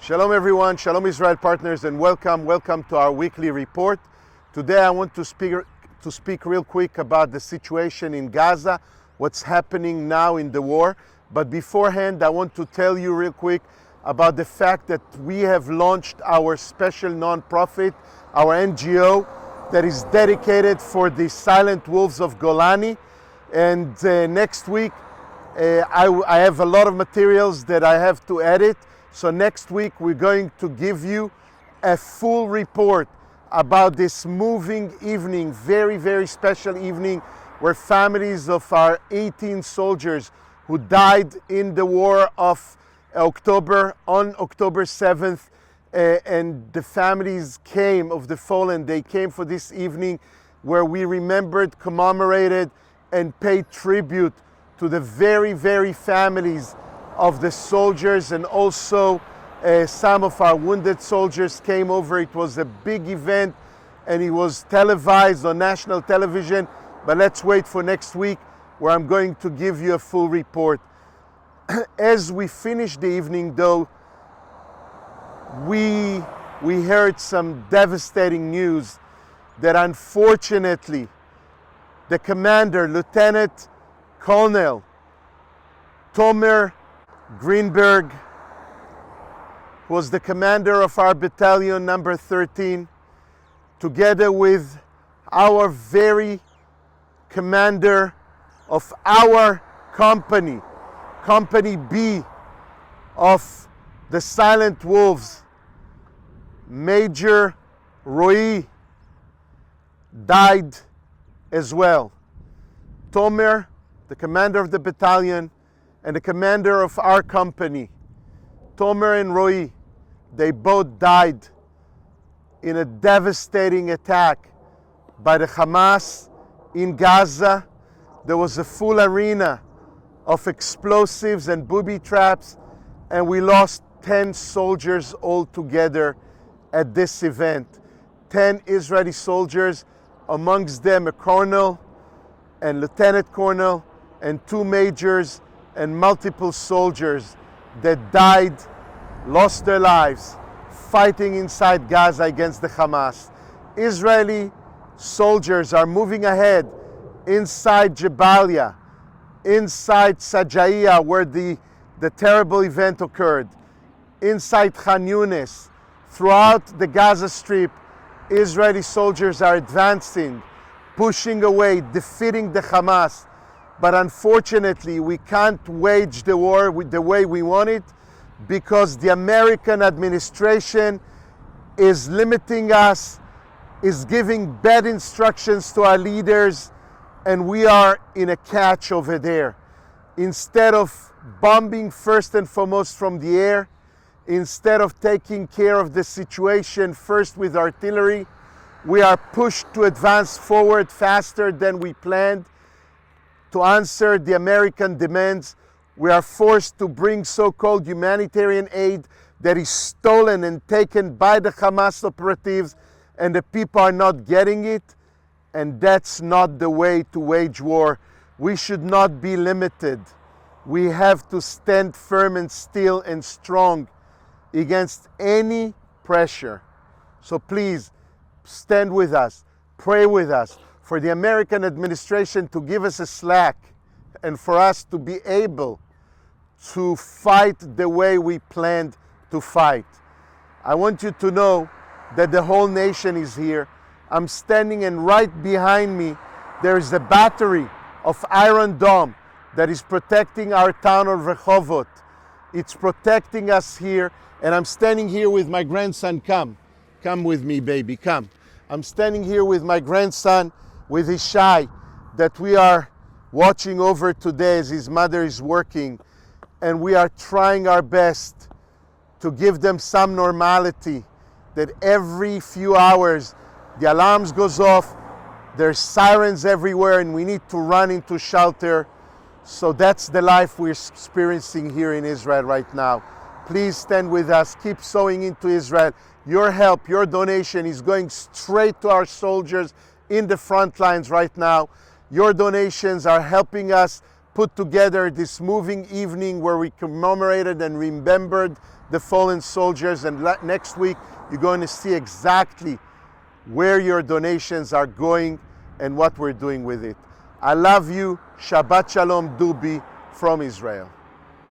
Shalom everyone, Shalom Israel partners, and welcome to our weekly report. Today I want to speak real quick about the situation in Gaza, what's happening now in the war. But beforehand, I want to tell you real quick about the fact that we have launched our special non-profit, our NGO, that is dedicated for the silent wolves of Golani. And next week, I have a lot of materials that I have to edit. So next week we're going to give you a full report about this moving evening, very, very special evening, where families of our 18 soldiers who died in the war of October, on October 7th, and the families came of the fallen, they came for this evening where we remembered, commemorated, and paid tribute to the very, very families of the soldiers, and also some of our wounded soldiers came over. It was a big event and it was televised on national television, but let's wait for next week where I'm going to give you a full report. As we finish the evening though, we heard some devastating news that unfortunately the commander, Lieutenant Colonel Tomer Greenberg, who was the commander of our battalion number 13, together with our very commander of our company, Company B of the Silent Wolves, Major Roy, died as well. Tomer, the commander of the battalion, and the commander of our company, Tomer and Roy, they both died in a devastating attack by the Hamas in Gaza. There was a full arena of explosives and booby traps, and we lost 10 soldiers altogether at this event. 10 Israeli soldiers, amongst them a colonel and lieutenant colonel and 2 majors and multiple soldiers that died, lost their lives fighting inside Gaza against the Hamas. Israeli soldiers are moving ahead inside Jabalia, inside Sajaiya, where the terrible event occurred, inside Khan Yunis. Throughout the Gaza Strip, Israeli soldiers are advancing, pushing away, defeating the Hamas. But unfortunately, we can't wage the war with the way we want it, because the American administration is limiting us, is giving bad instructions to our leaders, and we are in a catch over there. Instead of bombing first and foremost from the air, instead of taking care of the situation first with artillery, we are pushed to advance forward faster than we planned. To answer the American demands, we are forced to bring so-called humanitarian aid that is stolen and taken by the Hamas operatives, and the people are not getting it. And that's not the way to wage war. We should not be limited. We have to stand firm and still and strong against any pressure. So please stand with us, pray with us for the American administration to give us a slack and for us to be able to fight the way we planned to fight. I want you to know that the whole nation is here. I'm standing, and right behind me there is a battery of Iron Dome that is protecting our town of Rehovot. It's protecting us here, and I'm standing here with my grandson. Come with me, baby, come. I'm standing here with my grandson, with Ishai, that we are watching over today as his mother is working, and we are trying our best to give them some normality, that every few hours the alarms goes off, there's sirens everywhere, and we need to run into shelter. So that's the life we're experiencing here in Israel right now. Please stand with us, keep sowing into Israel. Your help, your donation is going straight to our soldiers in the front lines right now. Your donations are helping us put together this moving evening where we commemorated and remembered the fallen soldiers, and next week you're going to see exactly where your donations are going and what we're doing with it. I love you. Shabbat Shalom, Doobie from Israel.